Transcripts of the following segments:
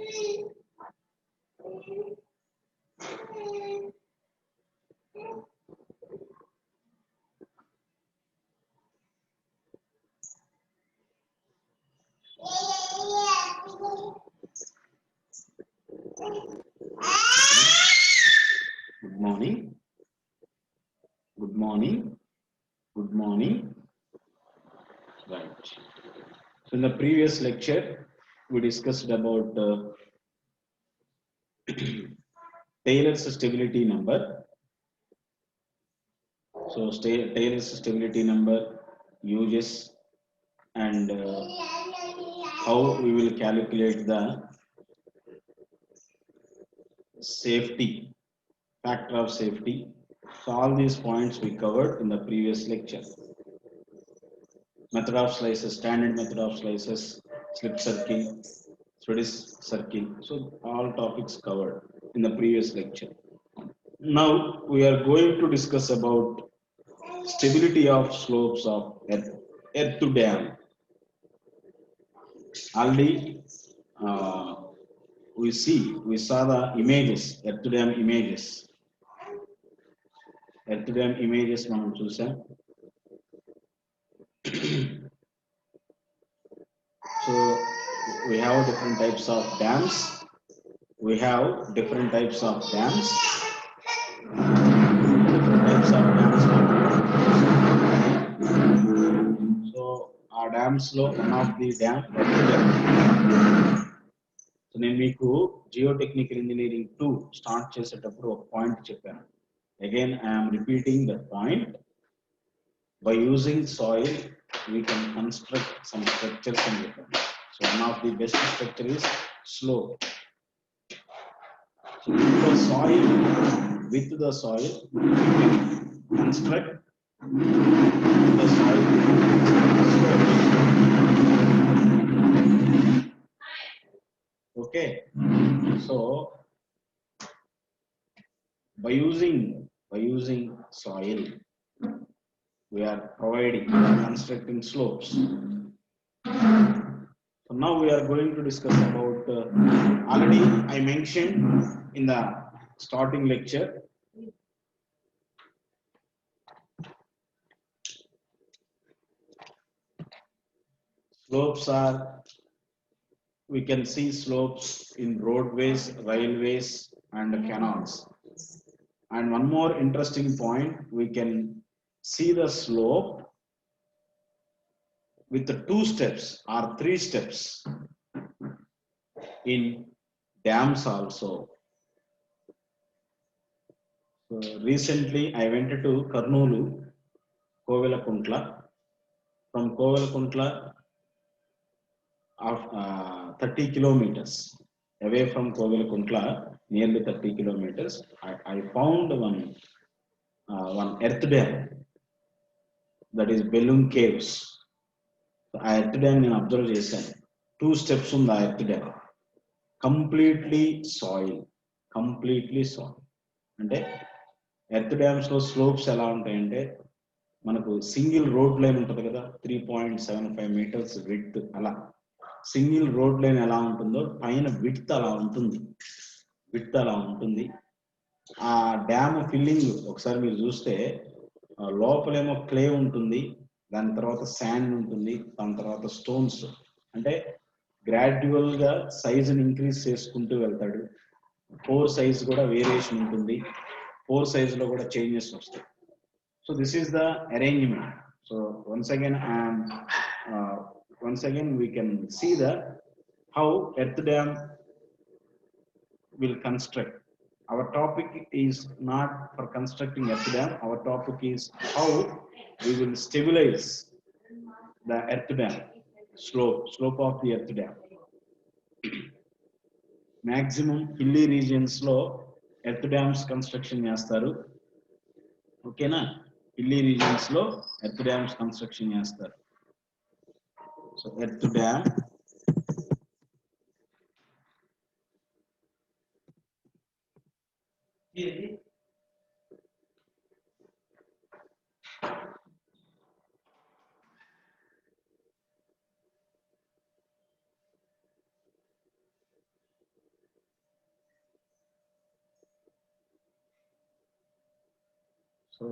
Good morning. Good morning. Good morning. Right. So in the previous lecture, we discussed about Taylor's stability number. So Taylor's stability number, uses, and how we will calculate the safety, factor of safety. So all these points we covered in the previous lecture. Method of slices, standard method of slices, slip circle, Swedish circle. So all topics covered in the previous lecture. Now we are going to discuss about stability of slopes of earth to dam. Already we saw the images, earth to dam images. Earth to dam images మనం చూసాం. So we have different types of dams. We have different types of dams. So our dams లో one of the dam. So నేను మీకు geotechnical engineering 2 start చేసేటప్పుడు ఒక point చెప్పాను. Again I am repeating that point. By using soil we can construct some structures in it. So one of the best structure is slope. So with the soil we can construct the soil. Okay, so by using soil we are constructing slopes. So now we are going to discuss about already I mentioned in the starting lecture slopes are, we can see slopes in roadways, railways and canals. And one more interesting point, we can see the slope with the 2 steps or 3 steps in dams also. So recently I went to Karnoolu, Kovelakuntla. From Kovelakuntla, 30 kilometers away from Kovelakuntla, nearly 30 kilometers, I found one earth dam, that is Belung Caves. So ఆ earth dam నేను observe చేశాను. 2 steps ఉంది ఆ earth dam. Completely soil అంటే earth dams లో slopes ఎలా ఉంటాయంటే మనకు సింగిల్ రోడ్ లైన్ ఉంటుంది కదా, 3.75 meters విడ్త్. అలా సింగిల్ రోడ్ లైన్ ఎలా ఉంటుందో పైన విడ్త్ అలా ఉంటుంది. ఆ డ్యామ్ ఫిల్లింగ్ ఒకసారి మీరు చూస్తే లోపలేమో క్లే ఉంటుంది, దాని తర్వాత శాండ్ ఉంటుంది, దాని తర్వాత స్టోన్స్. అంటే గ్రాడ్యువల్ గా సైజుని ఇంక్రీజ్ చేసుకుంటూ వెళ్తాడు. పోర్ సైజ్ కూడా వేరియేషన్ ఉంటుంది, పోర్ సైజ్ లో కూడా చేంజెస్ వస్తాయి. So this is the arrangement. So once again we can see that how earth dam will construct. Our topic is not for constructing earth dam, our topic is how we will stabilize the earth dam, slope of the earth dam. Maximum hilly regions లో earth dams construction చేస్తారు. ఓకేనా, hilly regions లో earth dams construction చేస్తారు. So earth dam So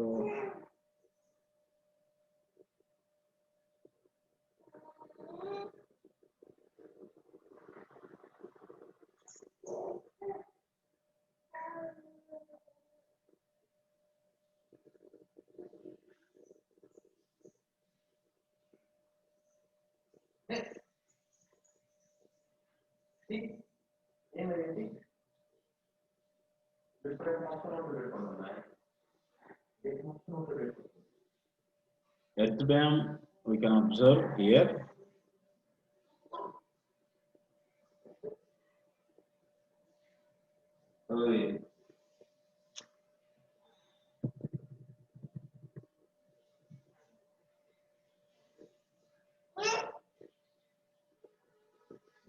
earth dam we can observe here.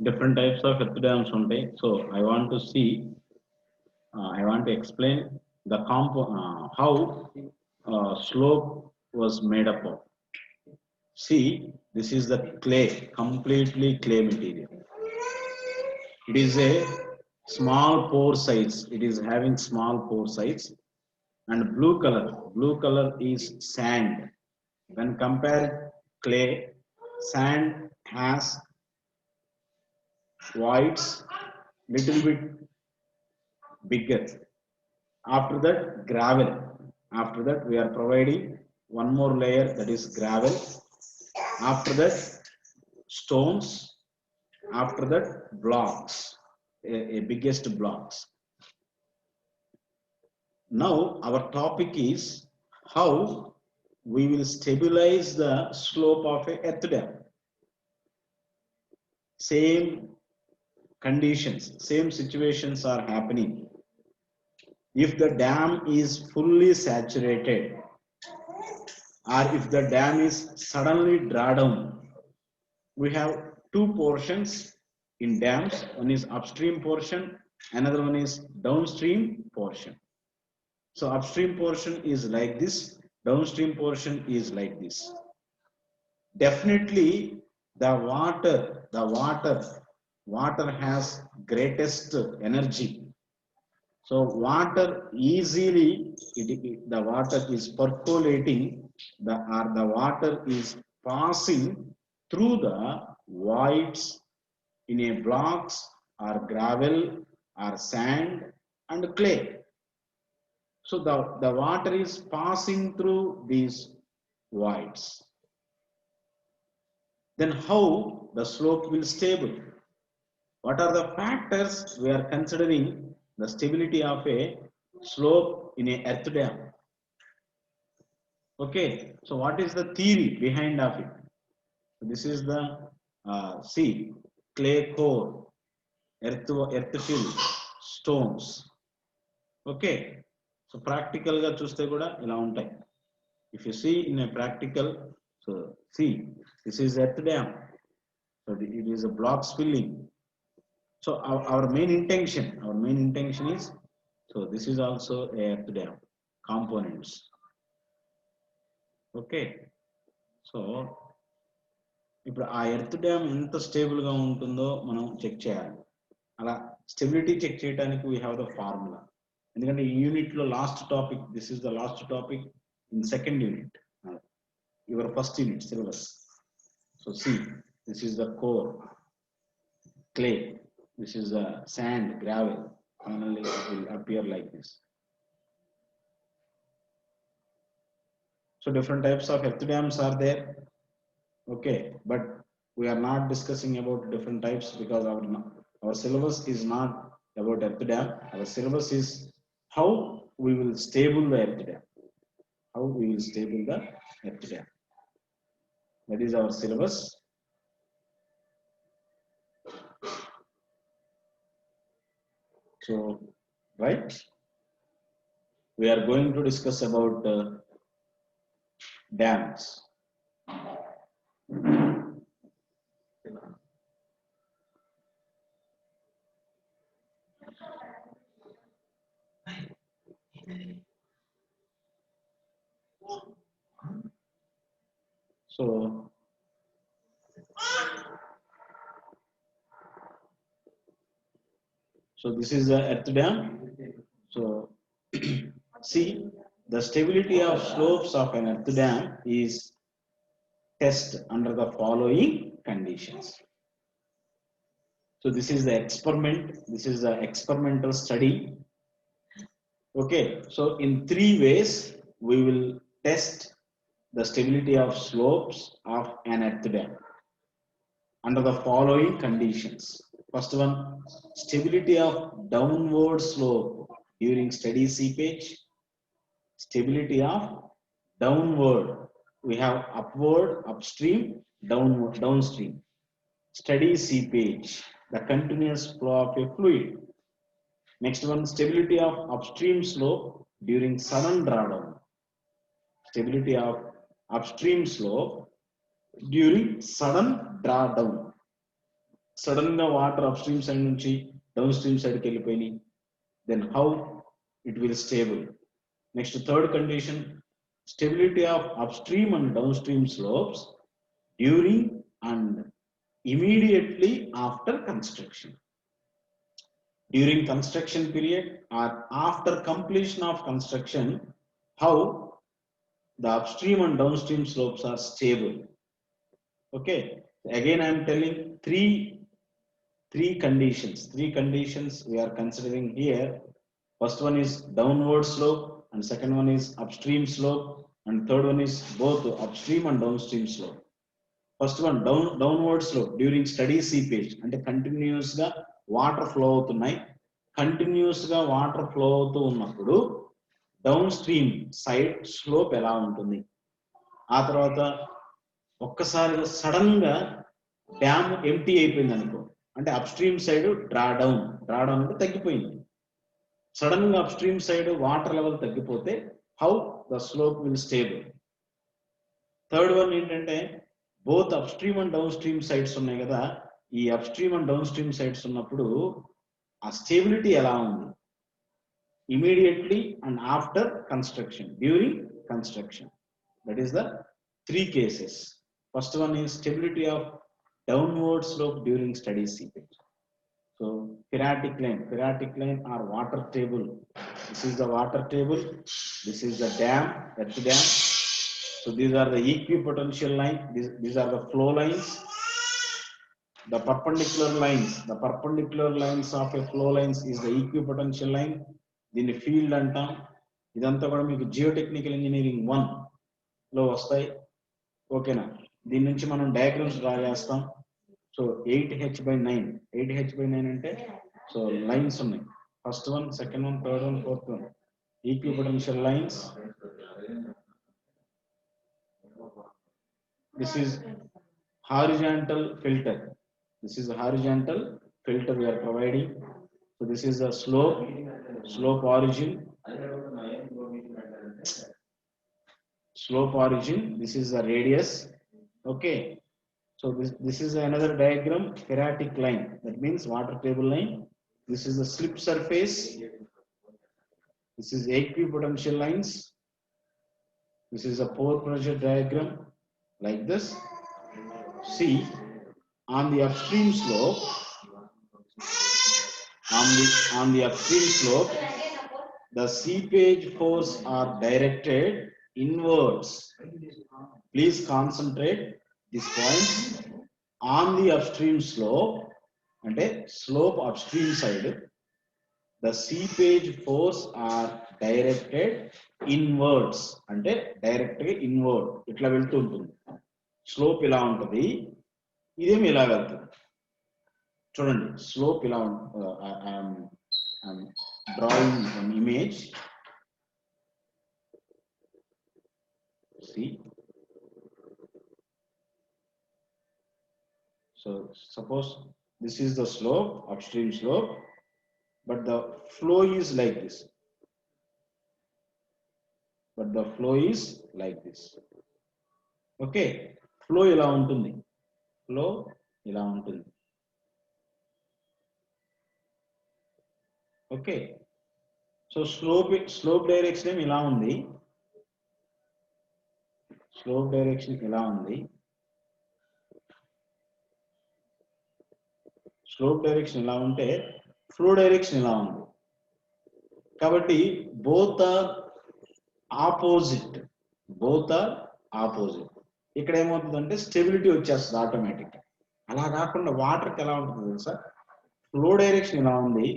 Different types of earth dams ఉంటాయి. So I want to see, I want to explain the how slope was made up of. See, this is the clay, completely clay material. It is a small pore size. It is having small pore size, and blue color is sand. When compared clay, sand has whites little bit bigger. After that, gravel. After that, we are providing one more layer, that is gravel. After that, stones. After that, blocks, a biggest blocks. Now our topic is how we will stabilize the slope of a earth dam. Same conditions, same situations are happening. If the dam is fully saturated, or if the dam is suddenly drawn down, we have two portions in dams. One is upstream portion, another one is downstream portion. So upstream portion is like this, downstream portion is like this. Definitely the water has greatest energy. So water easily, the water is percolating, the water is passing through the voids in a blocks or gravel or sand and clay. So the water is passing through these voids. Then how the slope will stable? What are the factors we are considering the stability of a slope in a earth dam? Okay, so what is the theory behind of it? So this is the see, clay core, earth fill, stones. Okay, so practical ga chuste kuda ila untayi. If you see in a practical, so see, this is earth dam, so it is a blocks filling. So our main intention is, so this is also a earth dam components. Okay, so ఇప్పుడు ఆ earth dam ఎంత stable గా ఉంటుందో మనం check చేయాలి. అలా stability check చేయడానికి we have the formula. ఎందుకంటే ఈ యూనిట్ లో last topic, this is the last topic in second unit, your first unit syllabus. So see, this is the core, clay, this is the sand, gravel. Finally it will appear like this. So different types of earth dams are there. Okay, but we are not discussing about different types because our syllabus is not about earth dam. Our syllabus is how we will stable the earth dam. How we will stable the earth dam. That is our syllabus. So, right, we are going to discuss about dams. So this is the earth dam. So see, The stability of slopes of an earth dam is test under the following conditions. So this is the experiment. This is the experimental study. Okay, so in 3 ways we will test the stability of slopes of an earth dam under the following conditions. First one, stability of downward slope during steady seepage. Stability of downward. We have upward, upstream, downward, downstream. Steady seepage, the continuous flow of a fluid. Next one, stability of upstream slope during sudden drawdown. Stability of upstream slope during sudden drawdown. Sudden గా water upstream side నుంచి down stream సైడ్కి వెళ్ళిపోయినాయి. Then how it will stable. Next, third condition, stability of upstream and downstream slopes during and immediately after construction. During construction period or after completion of construction, how the upstream and downstream slopes are stable. Okay, again I am telling three conditions we are considering here. First one is downward slope, and second one is upstream slope, and third one is both upstream and downstream slope. First one, downward slope during steady seepage, అంటే continuous గా water flow అవుతున్నాయి. Continuous గా water flow అవుతూ ఉన్నప్పుడు down stream side slope ఎలా ఉంటుంది? ఆ తర్వాత ఒక్కసారిగా సడన్ గా డ్యామ్ ఎంటీ అయిపోయింది అనుకో, అంటే upstream side drawdown అంటే తగ్గిపోయింది. సడన్ గా upstream side water level తగ్గిపోతే how the slope will stable. Third one ఏంటంటే both upstream and downstream sides ఉన్నాయి కదా, ఈ upstream and downstream sides ఉన్నప్పుడు ఆ స్టేబిలిటీ ఎలా ఉంది immediately and after construction, during construction. That is the 3 cases. First one is stability of downward slope during steady seepage. So phreatic line or water table. This is the water table. This is the dam, earth dam. So these are the equipotential lines. These are the flow lines. The perpendicular lines of a flow lines is the equipotential line. దీన్ని field అంటాం. ఇదంతా కూడా మీకు geotechnical engineering 1 లో వస్తాయి. ఓకేనా? దీని నుంచి మనం డయాగ్రామ్స్ డ్రా చేస్తాం. సో 8h/9 అంటే సో లైన్స్ ఉన్నాయి. First one, second one, third one, fourth one, equipotential lines. This is horizontal filter. This is a horizontal filter we are providing. So this is the slope origin. This is the radius. Okay, so this is another diagram, phreatic line, that means water table line. This is the slip surface. This is equipotential lines. This is a pore pressure diagram, like this. See, on the upstream slope, the seepage force are directed inwards. Please concentrate this point. On the upstream slope, ante slope upstream side, the seepage force are directed inwards. ante direct గా inward ఇట్లా వెళ్తూ ఉంటుంది. Slope ఇలా ఉంటుంది, ఇదేమి ఇలా వెళ్తుంది. చూడండి, స్లోప్ ఇలా ఉంటుంది. Drawing an image. See, so suppose this is the slope, upstream slope, but the flow is like this. Okay, flow ఇలా ఉంటుంది. ఓకే, సో స్లోప్ డైరెక్షన్ ఇలా ఉంది. స్లోప్ డైరెక్షన్ ఇలా ఉంది. స్లోప్ డైరెక్షన్ ఇలా ఉంటే ఫ్లో డైరెక్షన్ ఇలా ఉంది. కాబట్టి both are opposite, both are opposite. ఇక్కడ ఏమవుతుందంటే స్టెబిలిటీ వచ్చేస్తుంది ఆటోమేటిక్. అలా కాకుండా వాటర్కి ఎలా ఉంటుంది తెలుసా, ఫ్లో డైరెక్షన్ ఇలా ఉంది,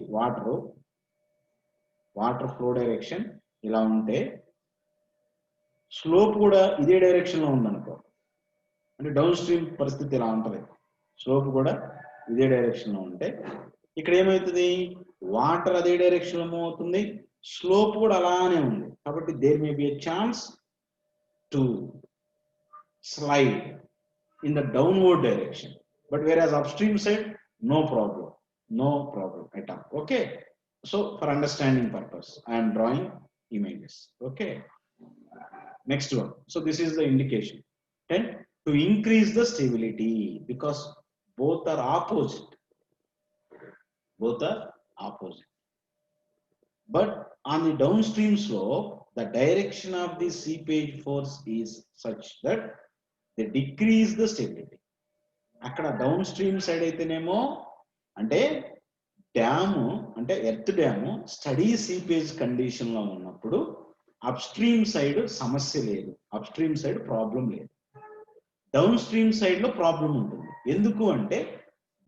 వాటర్ ఫ్లో డైరెక్షన్ ఇలా ఉంటే స్లోప్ కూడా ఇదే డైరెక్షన్ లో ఉందనుకో, అంటే డౌన్ స్ట్రీమ్ పరిస్థితి ఇలా ఉంటుంది, స్లోప్ కూడా ఇదే డైరెక్షన్ లో ఉంటే ఇక్కడ ఏమవుతుంది, వాటర్ అదే డైరెక్షన్ లో మూవ్ అవుతుంది, స్లోప్ కూడా అలానే ఉంది. కాబట్టి there may be a chance to slide in the downward direction, but whereas upstream side no problem at all. Okay, so for understanding purpose I am drawing images. Okay, next one. So this is the indication 10 to increase the stability, because both are opposite, but on the downstream slope the direction of the seepage force is such that they decrease the stability. అక్కడ downstream side అయితేనేమో అంటే dam అంటే earth dam steady seepage condition లో ఉన్నప్పుడు upstream side సమస్య లేదు, upstream side problem లేదు. Downstream side లో ప్రాబ్లం ఉంటుంది. ఎందుకు అంటే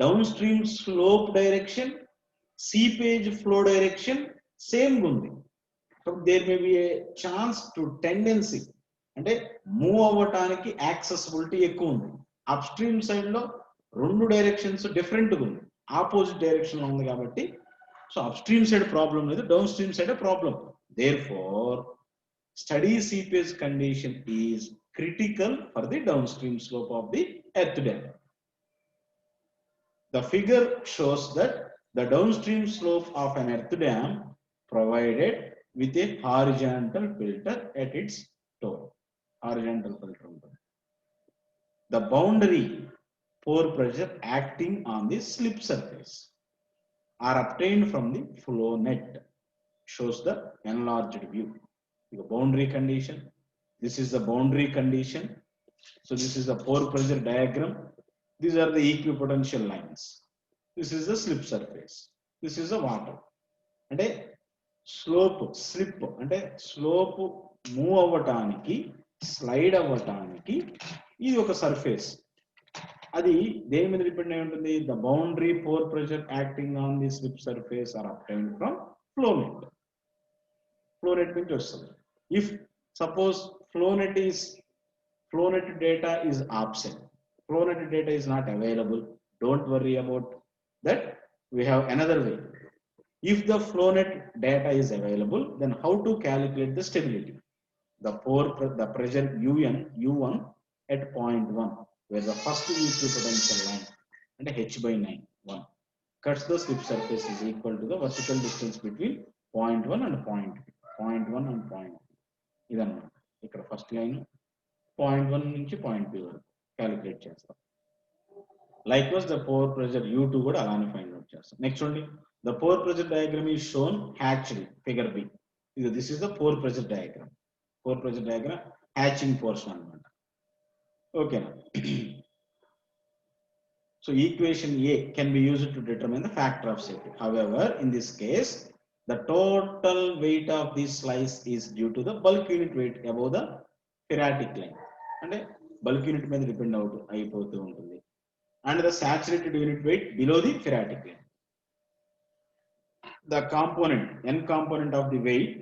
downstream slope direction, seepage flow direction same ఉంది. There may be a chance to tendency, అంటే మూవ్ అవ్వటానికి యాక్సెసిబిలిటీ ఎక్కువ ఉంది. అప్ స్ట్రీమ్ సైడ్ లో రెండు డైరెక్షన్స్ డిఫరెంట్ గా ఉంది, ఆపోజిట్ డైరెక్షన్ లో ఉంది కాబట్టి so upstream side problem లేదు, downstream side problem. Therefore steady seepage condition is critical for the downstream slope of the earth dam. The figure shows that the downstream slope of an earth dam provided with a horizontal filter at its toe. Horizontal filter. The boundary pore pressure acting on the slip surface are obtained from the flow net. Shows the enlarged view. The boundary condition. This is the boundary condition. So this is the pore pressure diagram. These are the equipotential lines. This is the slip surface. This is the water. అంటే slope slip అంటే slope move అవ్వటానికి, slide అవ్వటానికి ఇది ఒక surface. అది దేని మీద depend అయి ఉంటుంది, the boundary pore pressure acting on the slip surface are obtained from flow net. Flow net నుంచి వస్తుంది. If suppose flow net data is absent, flow net data is not available, don't worry about that, we have another way. If the flow net data is available, then how to calculate the stability? The pressure U1 at point 1, where the first equipotential line and h/9 1 cuts the slip surface is equal to the vertical distance between point 1 and point 1 and point. ఇదన్నమాట ఇక్కడ first line point 1 నుంచి point 2 వరకు calculate చేస్తాం. Like was the pore pressure U2 కూడా అలానే find out చేస్తాం. Next చూడండి, the pore pressure diagram is shown hatched figure B. This is the pore pressure diagram. Pore pressure diagram hatching portion అన్నమాట. ఓకేనా. So equation A can be used to determine the factor of safety. However, in this case, the total weight of this slice is due to the bulk unit weight above the phreatic line. అంటే bulk unit మీద depend అయిపోతూ ఉంటుంది. And the saturated unit weight below the phreatic line. The component, n component of the weight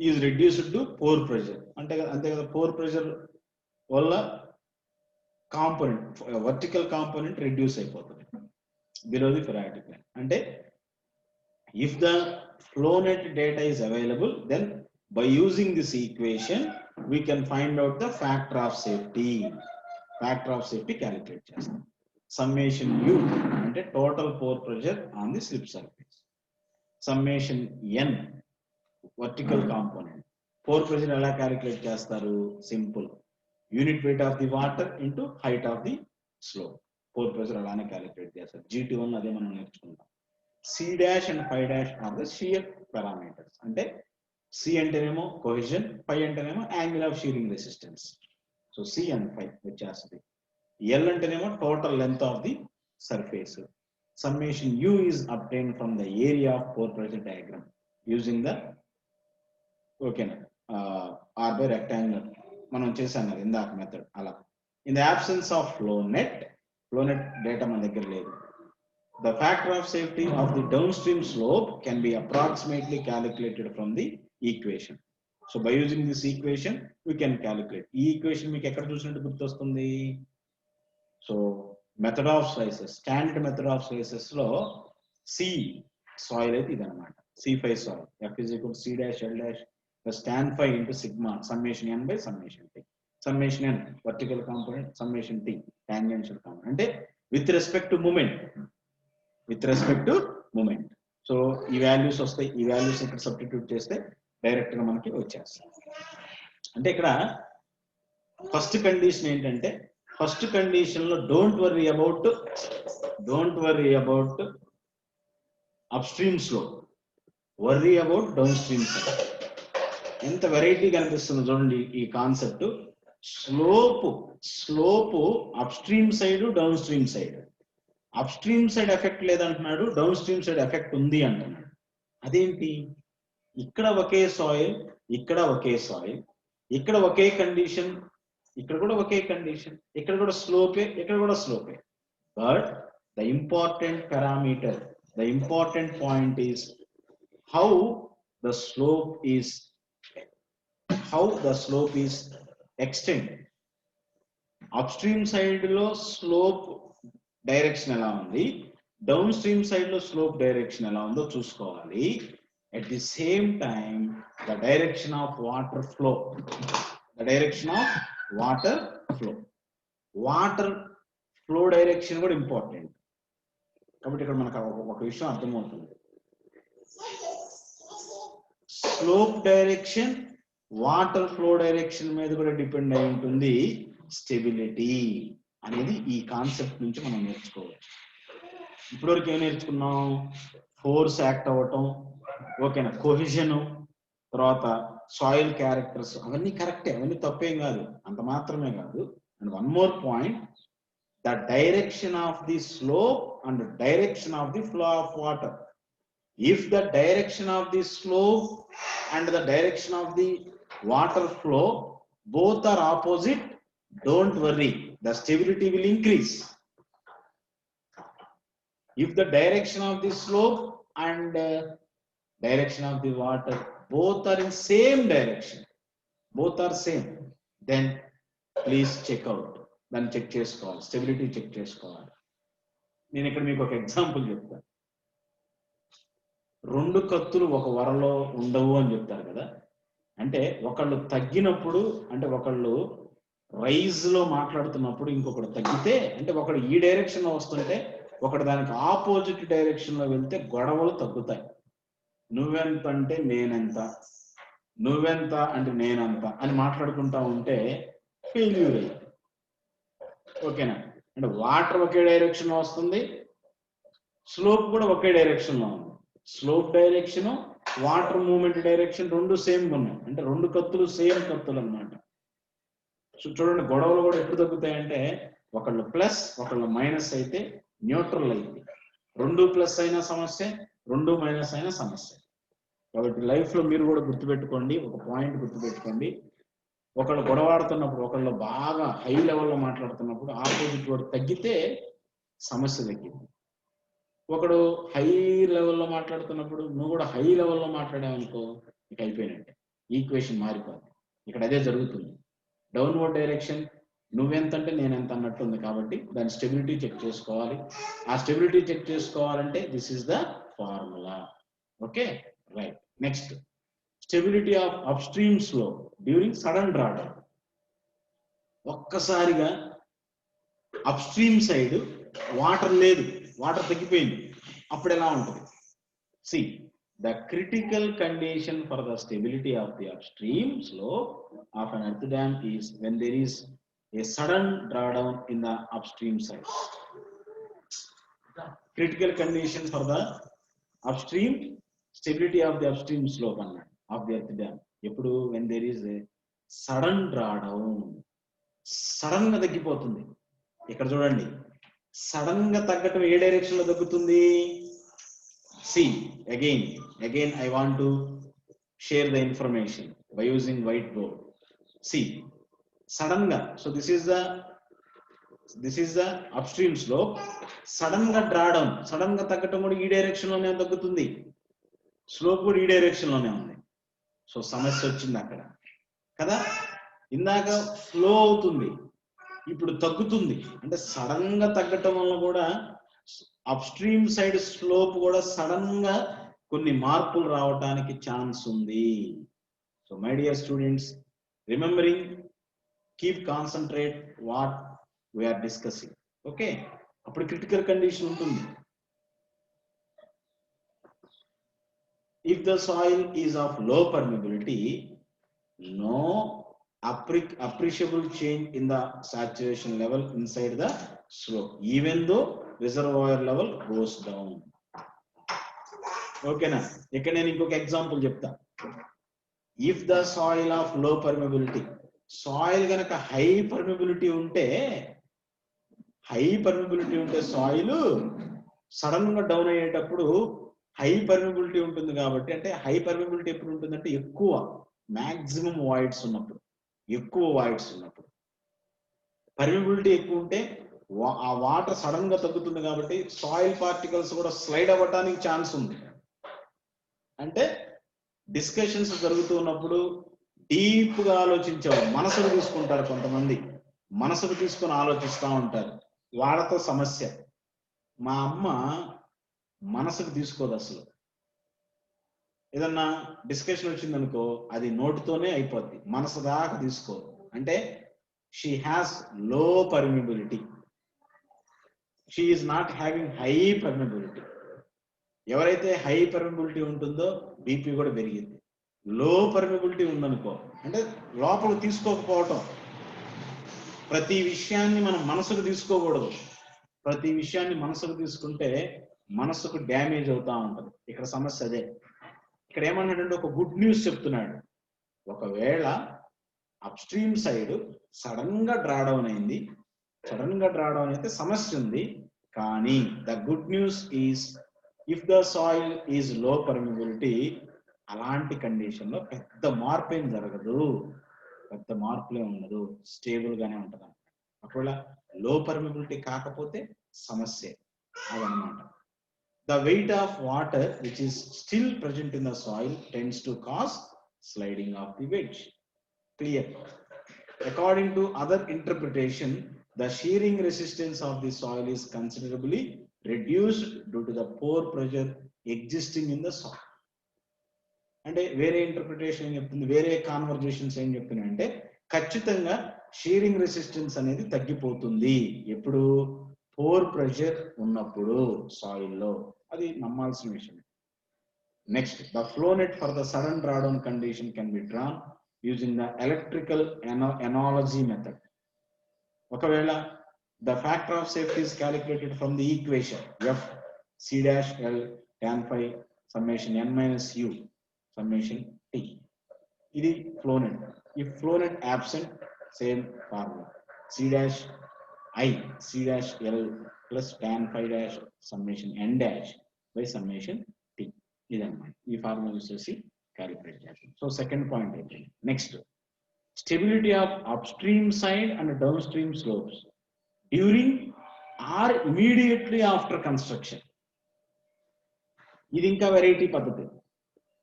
is reduced to pore pressure. అంతే కదా, pore pressure వల్ల component vertical component reduce అయిపోతుంది below the phreatic line. అంటే if the flow net data is available, then by using this equation we can find out the factor of safety. Factor of safety calculate చేస్తాం. Summation U అంటే total pore pressure on the slip surface. Summation N vertical component. Pore pressure ఎలా calculate చేస్తారు? Simple. Unit weight of the water into height of the slope. Pore pressure అలానే calculate చేస్తారు. GT1 అదే మనం నేర్చుకుంటాం. C dash and phi dash are the shear parameters. అంటే C అంటేనేమో cohesion, phi అంటేనేమో angle of shearing resistance. So C and phi వచ్చేస్తుంది. L అంటేనేమో total length of the surface. Summation U is obtained from the area of pore pressure diagram using the or by rectangular మనం చేసాం కదా ఇందాక method అలా. In the absence of flow net data మన దగ్గర లేదు. The factor of safety of the downstream slope can be approximately calculated from the equation. So by using this equation, we can calculate. ఈ equation మీకు ఎక్కడ చూసినట్టు గుర్తొస్తుంది? So method of slices, standard method of slices లో C soil అయితే ఇదన్నమాట. C5 soil. F is equal to C dash L dash plus tan phi into sigma summation n by summation t. Summation n vertical component, summation t tangential component. అంటే with respect to moment. So ఈ values వస్తాయి, ఈ values ఇక్కడ substitute చేస్తే direct గా మనకి వచ్చేస్తాయి. అంటే ఇక్కడ ఫస్ట్ కండిషన్ ఏంటంటే, ఫస్ట్ కండిషన్ లో don't worry about upstream slope, worry about downstream side. ఎంత వెరైటీ కనిపిస్తుంది చూడండి ఈ concept. Slope upstream side, downstream side. Upstream side effect లేదంటున్నాడు, డౌన్ స్ట్రీమ్ సైడ్ ఎఫెక్ట్ ఉంది అంటున్నాడు. అదేంటి? ఇక్కడ ఒకే సాయిల్, ఇక్కడ ఒకే సాయిల్, ఇక్కడ ఒకే కండిషన్, ఇక్కడ కూడా ఒకే కండిషన్, ఇక్కడ కూడా స్లోపే, ఇక్కడ కూడా స్లోపే. But the important parameter, the important point is how the slope is extend. Upstream side లో స్లోప్ డైరెక్షన్ ఎలా ఉంది, డౌన్ స్ట్రీమ్ సైడ్ లో స్లోప్ డైరెక్షన్ ఎలా ఉందో చూసుకోవాలి. At the same time the direction of water flow, water flow direction కూడా important. కాబట్టి ఇక్కడ మనకు ఒక విషయం అర్థమవుతుంది. Slope direction water flow direction మీద కూడా డిపెండ్ అయి ఉంటుంది స్టెబిలిటీ అనేది ఈ కాన్సెప్ట్ నుంచి మనం నేర్చుకోవచ్చు. ఇప్పటివరకు ఏం నేర్చుకున్నాం? ఫోర్స్ యాక్ట్ అవ్వటం, ఓకేనా, కొహిజన్, తర్వాత సాయిల్ క్యారెక్టర్స్, అవన్నీ కరెక్టే, అవన్నీ తప్పేం కాదు, అంత మాత్రమే కాదు. And one more point, the direction of the slope and direction of the flow of water. If the direction of the slope and the direction of the water flow both are opposite, don't worry, the stability will increase. If the direction of the slope and direction of the water both are in same direction, both are same, then please check out, then check చేసుకోవాలి, stability check చేసుకోవాలి. నేను ఇక్కడ మీకు ఒక example చెప్తాను. రెండు కత్తులు ఒక వరలో ఉండవు అని చెప్తారు కదా. అంటే ఒకళ్ళు తగ్గినప్పుడు, అంటే ఒకళ్ళు రైజ్ లో మాట్లాడుతున్నప్పుడు ఇంకొకడు తగ్గితే, అంటే ఒకడు ఈ డైరెక్షన్ లో వస్తుంటే ఒకడు దానికి ఆపోజిట్ డైరెక్షన్ లో వెళ్తే గొడవలు తగ్గుతాయి. నువ్వెంత అంటే నేనెంత, నువ్వెంత అంటే నేనంత అని మాట్లాడుకుంటా ఉంటే ఫెయిల్యూర్ అయ్యి, ఓకేనా. అంటే వాటర్ ఒకే డైరెక్షన్ లో వస్తుంది, స్లోప్ కూడా ఒకే డైరెక్షన్ లో ఉంది. Slope direction, water movement direction రెండు సేమ్ గా ఉన్నాయి. అంటే రెండు కత్తులు సేమ్ కత్తులు అన్నమాట. సో చూడండి, గొడవలు కూడా ఎప్పుడు తగ్గుతాయంటే ఒకళ్ళు ప్లస్ ఒకళ్ళు మైనస్ అయితే న్యూట్రల్ అయింది. రెండు ప్లస్ అయినా సమస్య, రెండు మైనస్ అయినా సమస్య. కాబట్టి లైఫ్ లో మీరు కూడా గుర్తుపెట్టుకోండి, ఒక పాయింట్ గుర్తుపెట్టుకోండి. ఒకళ్ళు గొడవాడుతున్నప్పుడు, ఒకళ్ళు బాగా హై లెవెల్లో మాట్లాడుతున్నప్పుడు ఆపోజిట్ వాడు తగ్గితే సమస్య తగ్గింది. ఒకడు హై లెవెల్లో మాట్లాడుతున్నప్పుడు నువ్వు కూడా హై లెవెల్లో మాట్లాడావనుకో, ఇక అయిపోయినట్టే, ఈక్వేషన్ మారిపోతుంది. ఇక్కడ అదే జరుగుతుంది. డౌన్వర్డ్ డైరెక్షన్ నువ్వెంతంటే నేనెంత అన్నట్టుంది. కాబట్టి దాని స్టెబిలిటీ చెక్ చేసుకోవాలి. ఆ స్టెబిలిటీ చెక్ చేసుకోవాలంటే this is the formula. Okay, right. Next, stability of upstream slope during sudden drawdown. ఒక్కసారిగా అప్ స్ట్రీమ్ సైడ్ వాటర్ లేదు, వాటర్ తగ్గిపోయింది, అప్పుడు ఎలా ఉంటుంది? See, the critical condition for the stability of the upstream slope of an earth dam is when there is a sudden drawdown in the upstream side. Critical condition for the upstream stability of the upstream slope of the earth dam ఎప్పుడు? when there is a sudden drawdown, sudden గా తగ్గిపోతుంది. ఇక్కడ చూడండి, sudden గా తగ్గటం ఏ direction లో తగ్గుతుంది? See, again I want to share the information. by using whiteboard. See, sudden ga, so this is the upstream slope. Sudden ga drawdown, sudden ga తగ్గటం కూడా ఈ డైరెక్షన్ లోనే తగ్గుతుంది, స్లోప్ కూడా ఈ డైరెక్షన్ లోనే ఉంది. సో సమస్య వచ్చింది అక్కడ కదా. ఇందాక ఫ్లో అవుతుంది, ఇప్పుడు తగ్గుతుంది. అంటే సడన్ గా తగ్గటం వల్ల కూడా అప్స్ట్రీమ్ సైడ్ స్లోప్ కూడా సడన్ గా కొన్ని మార్పులు రావడానికి ఛాన్స్ ఉంది. So my dear students, remembering, keep concentrate what we are discussing. Okay, అప్పుడు క్రిటికల్ కండిషన్ ఉంటుంది. If the soil is of low permeability, no appreciable change in the saturation level inside the slope, even though reservoir level goes down. Okay na, ఇక్కడ నేను ఇంకొక example చెప్తా. If the soil of low permeability, soil గనక high permeability ఉంటే soil sudden గా down అయ్యేటప్పుడు high permeability ఉంటుంది కాబట్టి, అంటే హై పర్మిబిలిటీ ఎప్పుడు ఉంటుందంటే ఎక్కువ మాక్సిమం వాయిడ్స్ ఉన్నప్పుడు, పర్మిబిలిటీ ఎక్కువ ఉంటే ఆ వాటర్ సడన్ గా తగ్గుతుంది కాబట్టి సాయిల్ పార్టికల్స్ కూడా స్లైడ్ అవ్వడానికి ఛాన్స్ ఉంది. అంటే డిస్కషన్స్ జరుగుతూ ఉన్నప్పుడు డీప్ గా ఆలోచించేవారు, మనసుకు తీసుకుంటారు, కొంతమంది మనసుకు తీసుకొని ఆలోచిస్తూ ఉంటారు. వాళ్ళతో సమస్య. మా అమ్మ మనసుకు తీసుకోదు అసలు. ఏదన్నా డిస్కషన్ వచ్చిందనుకో అది నోటితోనే అయిపోద్ది, మనసు దాకా తీసుకోదు. అంటే షీ హ్యాస్ లో permeability, she is not having high permeability. ఎవరైతే హై పర్మిబిలిటీ ఉంటుందో బీపీ కూడా పెరిగింది. లో పర్మిబిలిటీ ఉందనుకో అంటే లోపలికి తీసుకోకపోవటం. ప్రతి విషయాన్ని మనం మనసుకు తీసుకోకూడదు. ప్రతి విషయాన్ని మనసుకు తీసుకుంటే మనసుకు డ్యామేజ్ అవుతా ఉంటుంది. ఇక్కడ సమస్య అదే. ఇక్కడ ఏమన్నాడంటే ఒక గుడ్ న్యూస్ చెప్తున్నాడు. ఒకవేళ అప్స్ట్రీమ్ సైడ్ సడన్ గా డ్రాడౌన్ అయింది, అయితే సమస్య ఉంది. కానీ the good news is if the soil is low permeability, అలాంటి కండిషన్ లో పెద్ద మార్పు ఏం జరగదు, పెద్ద మార్పులే ఉండదు, స్టేబుల్ గానే ఉంటది. ఒకవేళ లో పర్మిబిలిటీ కాకపోతే సమస్య అదనమాట. The weight of water which is still present in the soil tends to cause sliding of the wedge. Clear? According to other interpretation, the shearing resistance of the soil is considerably reduced due to the pore pressure existing in the soil. అంటే వేరే interpretation ఏం చెప్తుంది, వేరే conversations ఏం చెప్తున్నాయి అంటే ఖచ్చితంగా shearing resistance అనేది తగ్గిపోతుంది ఎప్పుడు, పోర్ ప్రెషర్ ఉన్నప్పుడు సాయిల్లో. అది నమ్మాల్సిన విషయం. Next, the flow net for the sudden drawdown condition can be drawn using the electrical analogy method. ఒకవేళ the factor of safety is calculated from the equation F C dash L tan phi summation n minus u summation t. ఇది flow net. ఈ flow net absent, same formula c dash I c dash l plus tan phi dash summation n dash by summation t. ఇదన్నమాట. ఈ formula use చేసి calculate చేస్తాం. So second point అయిపోయింది. Next, stability of upstream side and downstream slopes during or immediately after construction. ఇది ఇంకా variety పద్ధతి.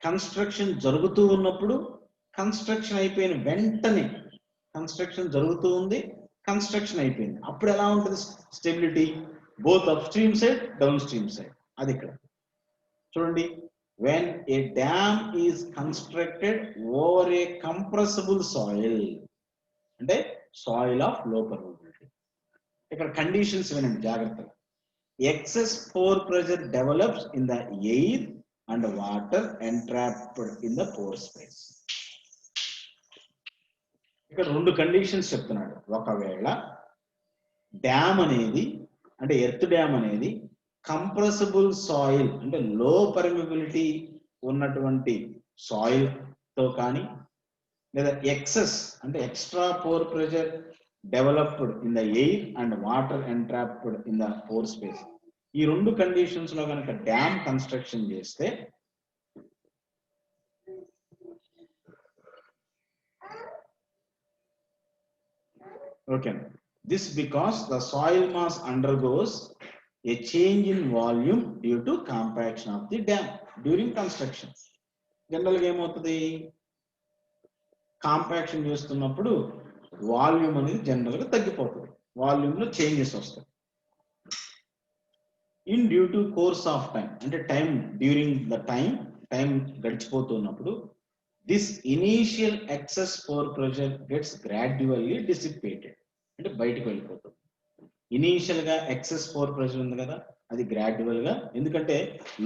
Construction జరుగుతూ ఉన్నప్పుడు, కన్స్ట్రక్షన్ అయిపోయిన వెంటనే, కన్స్ట్రక్షన్ జరుగుతూ ఉంది, కన్స్ట్రక్షన్ అయిపోయింది, అప్పుడు ఎలా ఉంటుంది stability, both upstream side downstream side. అది ఇక్కడ చూడండి. when a dam is constructed over a compressible soil, అంటే సాయిల్ ఆఫ్ లో పర్మిబిలిటీ. ఇక్కడ కండిషన్స్ వినండి జాగ్రత్తగా. excess pore pressure develops in the air and water entrapped in the pore space. ఇక్కడ రెండు కండిషన్స్ చెప్తున్నాడు. ఒకవేళ డ్యామ్ అనేది, అంటే ఎర్త్ డ్యామ్ అనేది కంప్రెసిబుల్ సాయిల్ అంటే లో పర్మిబిలిటీ ఉన్నటువంటి సాయిల్ తో కానీ, లేదా ఎక్సెస్ అంటే extra pore pressure developed in the air and water entrapped in the pore space, ఈ రెండు కండిషన్స్ లో కనుక డ్యామ్ కన్స్ట్రక్షన్ చేస్తే Okay. This because the soil mass undergoes a change in volume due to compaction of the dam during construction. జనరల్గా ఏమవుతుంది, compaction చేస్తున్నప్పుడు volume అనేది జనరల్గా తగ్గిపోతుంది, వాల్యూమ్లో చేంజెస్ వస్తాయి. In due to course of time, అంటే టైం డ్యూరింగ్ ద టైం గడిచిపోతున్నప్పుడు this initial excess pore pressure gets gradually dissipated, అంటే బయటకు వెళ్ళిపోతుంది. ఇనీషియల్ గా ఎక్సెస్ పోర్ ప్రెషర్ ఉంది కదా, అది గ్రాడ్యువల్ గా, ఎందుకంటే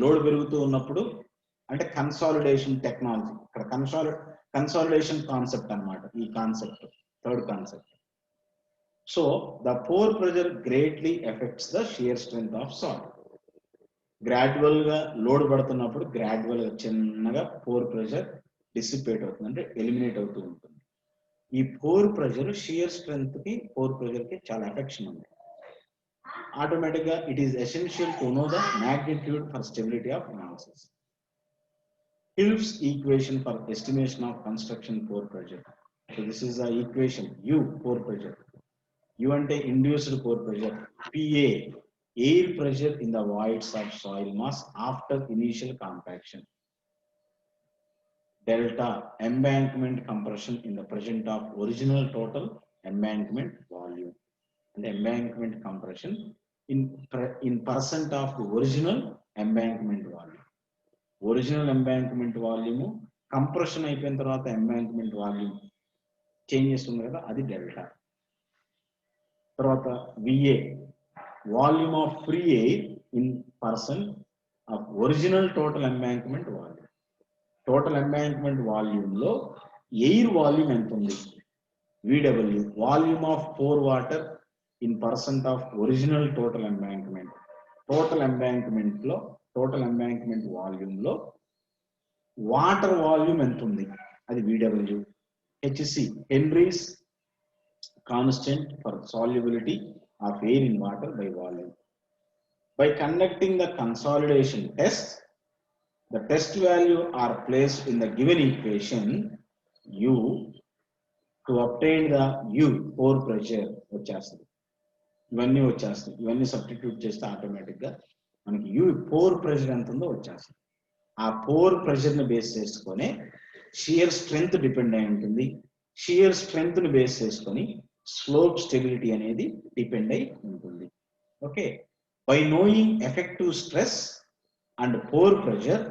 లోడ్ పెరుగుతూ ఉన్నప్పుడు, అంటే కన్సాలిడేషన్ టెక్నాలజీ, ఇక్కడ కన్సాలిడేషన్ కాన్సెప్ట్ అన్నమాట ఈ concept, third concept. So the pore pressure greatly effects the shear strength of soil. Gradual గా లోడ్ పడుతున్నప్పుడు గ్రాడ్యువల్ గా చిన్నగా పోర్ ప్రెషర్ డిసిపేట్ అవుతుంది, అంటే ఎలిమినేట్ అవుతూ ఉంటుంది. ఈ పోర్ ప్రెషర్ షియర్ స్ట్రెంగ్త్ కి పోర్ ప్రెషర్ కి చాలా ఎఫెక్షన్ ఉంది. ఆటోమేటిక్ గా it is essential to know the magnitude for stability of analysis. Hilf's equation for estimation of construction pore pressure. So this is the equation U, pore pressure. U ante induced pore pressure. PA, air pressure in the voids of soil mass after initial compaction. Delta, embankment compression in the presence of original total embankment volume. And embankment compression in percent of the original embankment volume. Original embankment volume compression అయిపోయిన తర్వాత embankment volume changes ఉంది కదా, అది delta. తర్వాత VA, volume of free air in percent of original total embankment volume. Total embankment volume లో air volume ఎంత ఉంది, VW, volume of pore water in percent of original total embankment. Total embankment లో, total embankment volume లో water volume ఎంత ఉంది, అది VW. HC, Henry's constant for solubility of air in water by volume. By conducting the consolidation test, the test value are placed in the given equation U to obtain the U, pore pressure వచ్చేస్తుంది. ఇవన్నీ substitute చేస్తే automatic గా మనకి U, pour pressure ఎంత ఉందో వచ్చేస్తుంది. ఆ pore pressure ని బేస్ చేసుకొని షియర్ స్ట్రెంగ్త్ డిపెండ్ అయి ఉంటుంది. షియర్ స్ట్రెంగ్త్ ని బేస్ చేసుకొని స్లోప్ స్టెబిలిటీ అనేది డిపెండ్ అయి ఉంటుంది. Okay, by knowing effective stress and pore pressure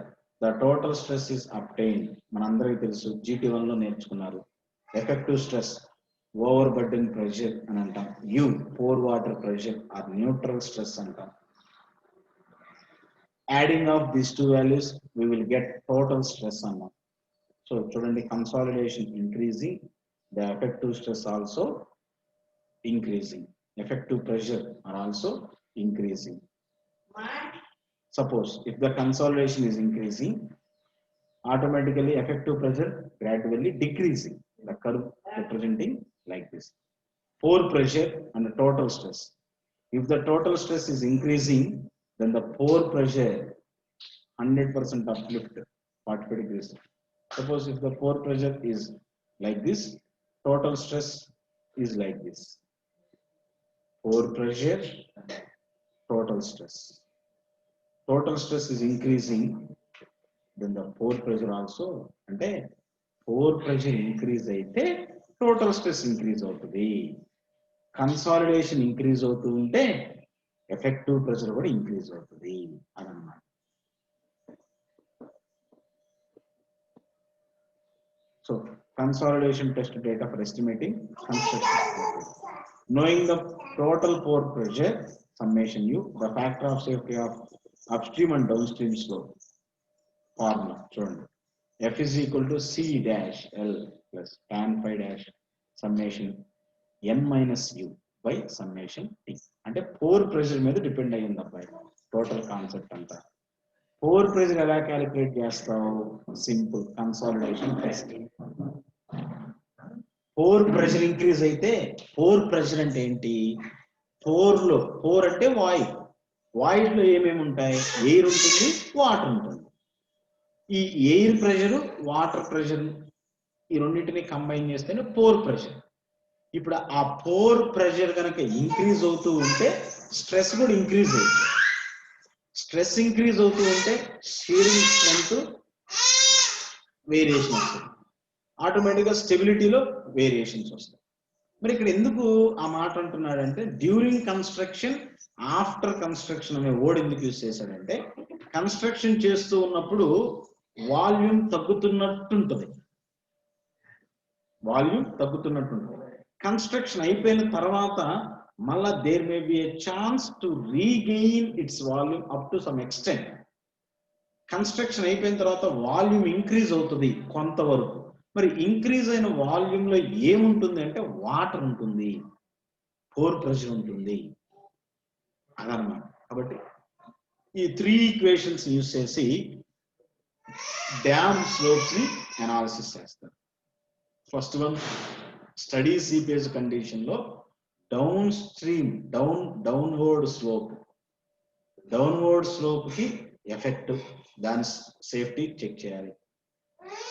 the total stress is obtained. మనందరికీ తెలుసు, GT1 లో నేర్చుకున్నారు. Effective stress overburden pressure అని అంటాం, U pore water pressure or neutral stress అంటాం. Adding of these two values we will get total stress అన్నాం. So చూడండి, consolidation increasing, the effective stress also increasing, effective pressure are also increasing. Suppose if the consolidation is increasing, automatically effective pressure gradually decreasing, the curve representing like this. Pore pressure and the total stress. If the total stress is increasing, then the pore pressure 100% uplift 45 degrees. Suppose if the pore pressure is like this, total stress is like this. Pore pressure, total stress. Total stress is increasing, then the pore pressure also, ante pore pressure increase aithe total stress increase avutadi. Consolidation increase avutu unte effective pressure kuda increase avutadi anamma. So consolidation test data for estimating construction. Knowing the total pore pressure summation U, the factor of safety of upstream and downstream flow formula. చూడండి, F is equal to C dash L plus tan phi dash summation N minus U by summation T. అంటే pore pressure మీద depend అయ్యింది అబ్బాయి total concept అంతా. Pore pressure ఎలా calculate చేస్తావు? Simple, consolidation test. Pore pressure increase అయితే, pore pressure అంటే ఏంటి? పోర్ అంటే వాయిడ్. వాయిడ్ లో ఏమేమి ఉంటాయి? ఎయిర్ ఉంటుంది, వాటర్ ఉంటుంది. ఈ ఎయిర్ ప్రెషర్, వాటర్ ప్రెషర్, ఈ రెండింటిని కంబైన్ చేస్తేనే పోర్ ప్రెషర్. ఇప్పుడు ఆ పోర్ ప్రెషర్ కనుక ఇంక్రీజ్ అవుతూ ఉంటే స్ట్రెస్ కూడా ఇంక్రీజ్ అవుతుంది. స్ట్రెస్ ఇంక్రీజ్ అవుతూ ఉంటే షీరింగ్ స్ట్రెంత్ వేరియేషన్ వస్తుంది, ఆటోమేటిక్గా స్టెబిలిటీలో వేరియేషన్స్ వస్తాయి. మరి ఇక్కడ ఎందుకు ఆ మాట అంటున్నాడంటే డ్యూరింగ్ కన్స్ట్రక్షన్, ఆఫ్టర్ కన్స్ట్రక్షన్ అనే వర్డ్ ఎందుకు యూజ్ చేశాడంటే కన్స్ట్రక్షన్ చేస్తూ ఉన్నప్పుడు వాల్యూమ్ తగ్గుతున్నట్టుంటుంది, వాల్యూమ్ తగ్గుతున్నట్టుంటుంది. కన్స్ట్రక్షన్ అయిపోయిన తర్వాత మళ్ళా there may be a chance to regain its volume up to some extent. Construction అయిపోయిన తర్వాత వాల్యూమ్ ఇంక్రీజ్ అవుతుంది కొంతవరకు. మరి ఇంక్రీజ్ అయిన వాల్యూమ్ లో ఏముంటుంది అంటే వాటర్ ఉంటుంది, పోర్ ప్రెషర్ ఉంటుంది, అదనమాట. కాబట్టి ఈ 3 ఈక్వేషన్స్ యూజ్ చేసి డ్యామ్ స్లోప్స్ ని అనాలిసిస్ చేస్తారు. First one, study seepage condition లో డౌన్ స్ట్రీమ్ డౌన్వర్డ్ స్లోప్ కి ఎఫెక్ట్, దాని సేఫ్టీ చెక్ చేయాలి.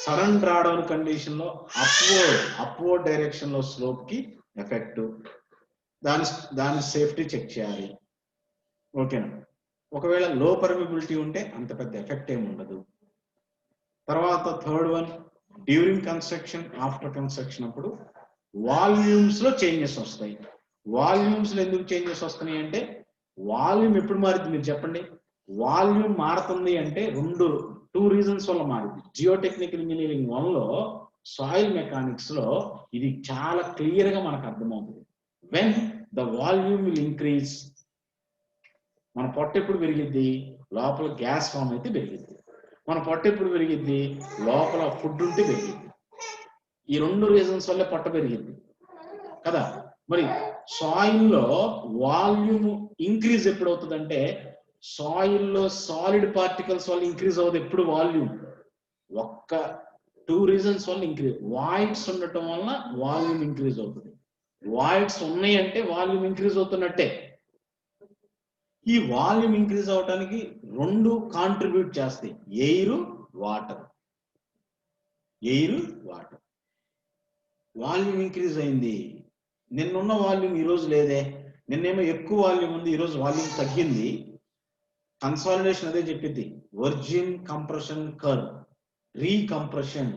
సడన్ డ్రాడౌన్ కండిషన్ లో అప్వర్డ్ డైరెక్షన్ లో స్లోప్ కి ఎఫెక్ట్, దాని సేఫ్టీ చెక్ చేయాలి. ఓకేనా? ఒకవేళ లో పర్మిబిలిటీ ఉంటే అంత పెద్ద ఎఫెక్ట్ ఏమి ఉండదు. తర్వాత third one, during construction, after construction అప్పుడు వాల్యూమ్స్ లో చేంజెస్ వస్తాయి. వాల్యూమ్స్ లో ఎందుకు చేంజెస్ వస్తున్నాయి అంటే వాల్యూమ్ ఎప్పుడు మారుతుంది మీరు చెప్పండి? వాల్యూమ్ మారుతుంది అంటే టూ రీజన్స్ వల్ల మారింది. జియోటెక్నికల్ ఇంజనీరింగ్ 1 లో సాయిల్ మెకానిక్స్ లో ఇది చాలా క్లియర్ గా మనకు అర్థమవుతుంది. When the volume will increase, మన పొట్ట ఎప్పుడు పెరిగిద్ది? లోపల గ్యాస్ ఫామ్ అయితే పెరిగిద్ది. మన పొట్ట ఎప్పుడు పెరిగిద్ది? లోపల ఫుడ్ ఉంటే పెరిగిద్ది. ఈ 2 రీజన్స్ వల్ల పొట్ట పెరిగిద్ది కదా. మరి సాయిల్ లో వాల్యూమ్ ఇంక్రీజ్ ఎప్పుడు అవుతుందంటే సాయిల్ లో సాలిడ్ పార్టికల్స్ వల్ల ఇంక్రీజ్ అవుతుంది ఎప్పుడు వాల్యూమ్. 2 రీజన్స్ వల్ల ఇంక్రీజ్. వాయిడ్స్ ఉండటం వల్ల వాల్యూమ్ ఇంక్రీజ్ అవుతుంది. వాయిడ్స్ ఉన్నాయి అంటే వాల్యూమ్ ఇంక్రీజ్ అవుతున్నట్టే. ఈ వాల్యూమ్ ఇంక్రీజ్ అవడానికి 2 కాంట్రిబ్యూట్ చేస్తాయి, ఎయిర్ వాటర్. వాల్యూమ్ ఇంక్రీజ్ అయింది, నిన్నున్న వాల్యూమ్ ఈరోజు లేదే, నిన్నేమో ఎక్కువ వాల్యూమ్ ఉంది, ఈరోజు వాల్యూమ్ తగ్గింది. కన్సాలిడేషన్ అదే చెప్పింది, వర్జిన్ కంప్రెషన్ కర్వ్, రీకంప్రెషన్.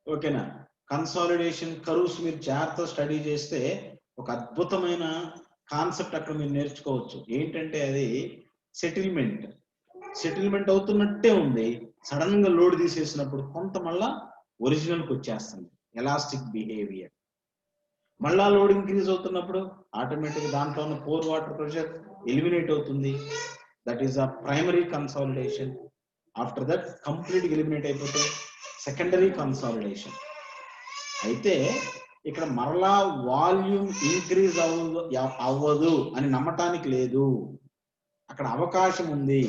ఓకేనా? కన్సాలిడేషన్ కర్వ్స్ మీరు జాగ్రత్త స్టడీ చేస్తే ఒక అద్భుతమైన కాన్సెప్ట్ అక్కడ మీరు నేర్చుకోవచ్చు. ఏంటంటే అది సెటిల్మెంట్ అవుతున్నట్టే ఉంది, సడన్ గా లోడ్ తీసేసినప్పుడు కొంత మళ్ళా ఒరిజినల్కి వచ్చేస్తుంది, ఎలాస్టిక్ బిహేవియర్. మళ్ళా లోడ్ ఇంక్రీజ్ అవుతున్నప్పుడు ఆటోమేటిక్ దాంట్లో ఉన్న పోర్ వాటర్ ప్రెషర్ ఎలిమినేట్ అవుతుంది. That is a primary consolidation. After that complete eliminate అయిపోతే సెకండరీ కన్సాలిడేషన్. అయితే ఇక్కడ మరలా వాల్యూమ్ ఇంక్రీజ్ అవ్వదు అని నమ్మటానికి లేదు, అక్కడ అవకాశం ఉంది,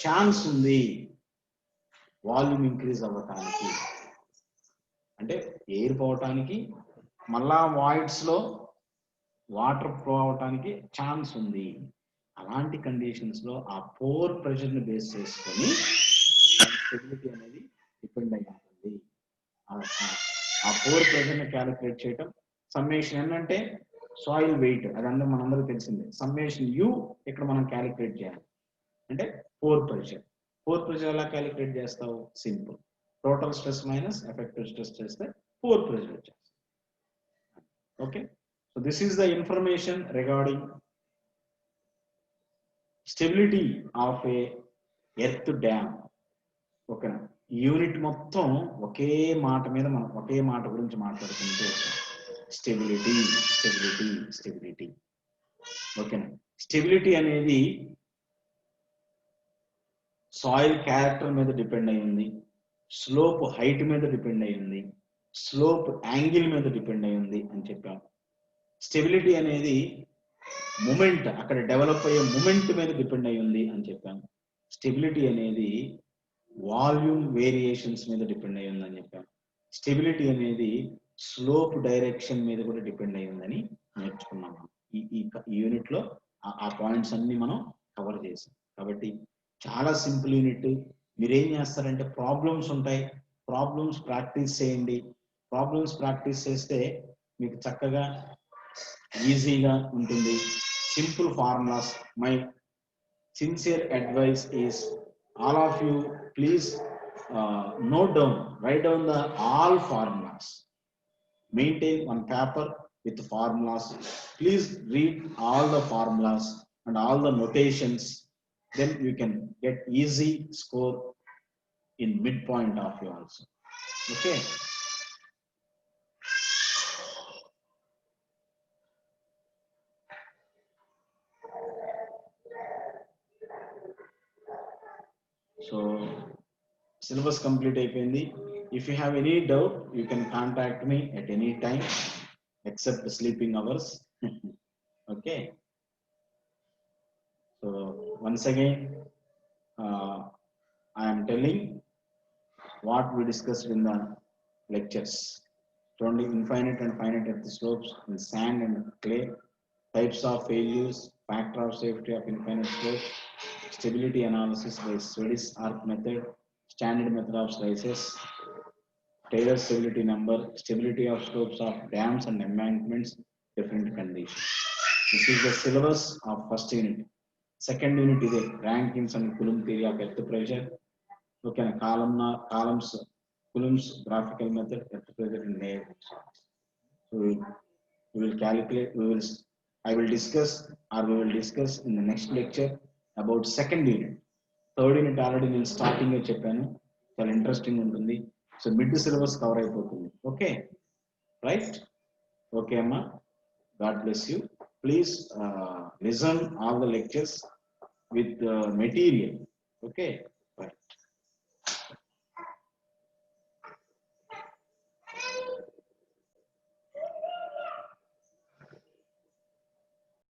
ఛాన్స్ ఉంది వాల్యూమ్ ఇంక్రీజ్ అవ్వటానికి. అంటే ఎయిర్ పోవటానికి, మళ్ళా వాయిడ్స్ లో వాటర్ ఫ్లో అవటానికి ఛాన్స్ ఉంది. అలాంటి కండిషన్స్ లో ఆ పోర్ ప్రెషర్ ని బేస్ చేసుకొని స్టెబిలిటీ అనేది డిపెండ్ అయి ఉంటుంది. ఆ పోర్ ప్రెషర్ ని క్యాలిక్యులేట్ చేయటం, సమ్మేషన్ ఎన్ అంటే సాయిల్ వెయిట్, అదంతా మనందరికీ తెలిసిందే. సమ్మేషన్ యు ఇక్కడ మనం క్యాలిక్యులేట్ చేయాలి అంటే పోర్ ప్రెషర్. పోర్ ప్రెషర్ ఎలా క్యాలిక్యులేట్ చేస్తావు? Simple, total stress minus effective stress చేస్తే పోర్ ప్రెషర్ వచ్చేస్తుంది. Okay, so this is the information regarding stability of a earth dam. Okay, unit మొత్తం ఒకే మాట మీద మనం ఒకే మాట గురించి మాట్లాడుకుంటూ స్టెబిలిటీ. ఓకేనా? స్టెబిలిటీ అనేది సాయిల్ క్యారెక్టర్ మీద డిపెండ్ అయి ఉంది, స్లోప్ హైట్ మీద డిపెండ్ అయి ఉంది, స్లోప్ యాంగిల్ మీద డిపెండ్ అయి ఉంది అని చెప్పాం. స్టెబిలిటీ అనేది మూమెంట్, అక్కడ డెవలప్ అయ్యే మూమెంట్ మీద డిపెండ్ అయి ఉంది అని చెప్పాను. స్టెబిలిటీ అనేది వాల్యూమ్ వేరియేషన్స్ మీద డిపెండ్ అయి ఉందని చెప్పాను. స్టెబిలిటీ అనేది స్లోప్ డైరెక్షన్ మీద కూడా డిపెండ్ అయి ఉందని నేర్చుకున్నాం. ఈ యూనిట్ లో ఆ పాయింట్స్ అన్ని మనం కవర్ చేసాం. కాబట్టి చాలా సింపుల్ యూనిట్. మీరేం చేస్తారంటే ప్రాబ్లమ్స్ ఉంటాయి, ప్రాబ్లమ్స్ ప్రాక్టీస్ చేయండి. ప్రాబ్లమ్స్ ప్రాక్టీస్ చేస్తే మీకు చక్కగా ఈజీగా ఉంటుంది. Simple formulas. My sincere advice is all of you please note down, write down the all formulas, maintain one paper with formulas. Please read all the formulas and all the notations, then you can get easy score in midpoint of you also. Okay. So syllabus complete అయిపోయింది. If you have any doubt, you can contact me at any time except sleeping hours. Okay. So once again, I am telling what we discussed in the lectures. Only infinite and finite earth slopes in sand and clay, types of failures, factor of safety of infinite slopes, stability analysis by Swedish arc method, standard method of slices, Taylor stability number, stability of slopes of dams and embankments, different conditions. This is the syllabus of first unit. Second unit is a Rankins and Coulomb theory of earth pressure. Look at columns, Coulomb's graphical method, earth pressure in layer. So we will calculate. I will discuss, or we will discuss in the next lecture about second unit. Third unit already నేను starting చెప్పాను, చాలా interesting ఉంటుంది. So mid syllabus cover అయిపోతుంది. Okay right. Okay అమ్మా, God bless you. Please listen all the lectures with material. Okay, right.